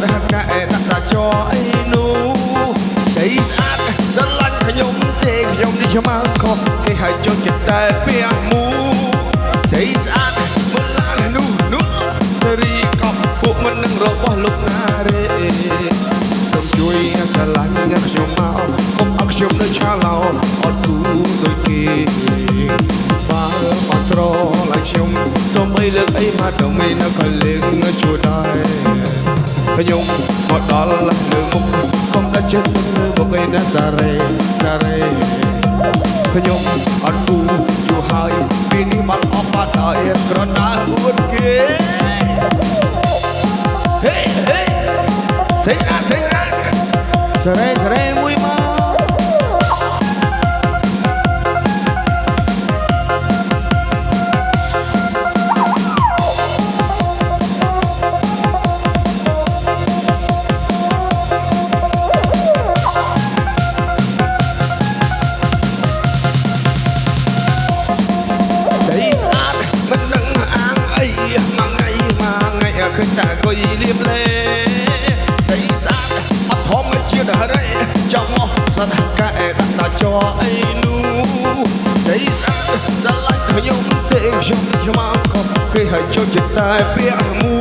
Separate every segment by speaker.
Speaker 1: តកែដាក់តាចអីនោះใจស្អាតស្រឡាញ់ខ្ញុំទេខ្ញុំនេះឆ្មើខុសគេឲ្យចុចចិត្តតែពីមូใจស្អាតមើលឡាននោះសេរីកប់ពួកមិននឹងរបស់លោកណារេសូមជួយស្រឡាញ់ខ្ញុំមកកុំអត់ខ្ញុំនៅឆាឡោអត់គូដូចគេបើអត់ស្រឡាញ់ខ្ញុំសូមអីលើកអីមកទៅមិននៅក៏លេងជួយដែរខ្ញុំមកដល់លើមុខកុំដាក់ចិត្តលើមុខឯណាសារ៉េខ្ញុំអត់គូយូរហើយពេលនេះមកអស់បាត់ហើយក្រដាសអួតគេហេសេងអាសារ៉េមួយមកឃើញតែអង្គុយលៀបលេใจស្អាតអត់ធំជាដល់រេចង់មកសតកែដាក់តាចអីនោះใจស្អាតស្រឡាញ់ខ្ញុំទេខ្ញុំឆ្មាខំគេឲ្យចូលចិត្តតែពាក្យមូ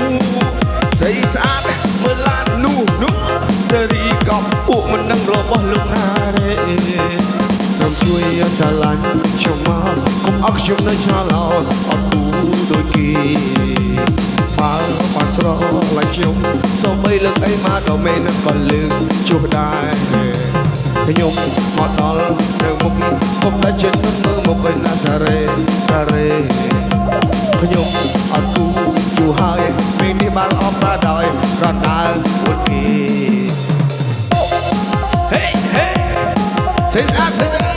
Speaker 1: ใจស្អាតមើលឡាននោះសេរីកប់ពួកមិននឹងរបស់លោកណារេសូមជួយស្រឡាញ់ខ្ញុំមកកុំអត់ខ្ញុំនៅឆ្លាឡអត់គូដូចគេបើអត់ស្រឡាញ់ខ្ញុំសូមអីលើកអីមកដល់មេនឹងក៏លើកជួបដែរខ្ញុំមកដល់នៅមុខគុំតែចិត្តមើលមុខឯណាសារ៉េខ្ញុំអត់គូយូរហើយពេលនេះបានអបប្រាដោយរត់ដើរអួតគេហេសេងអា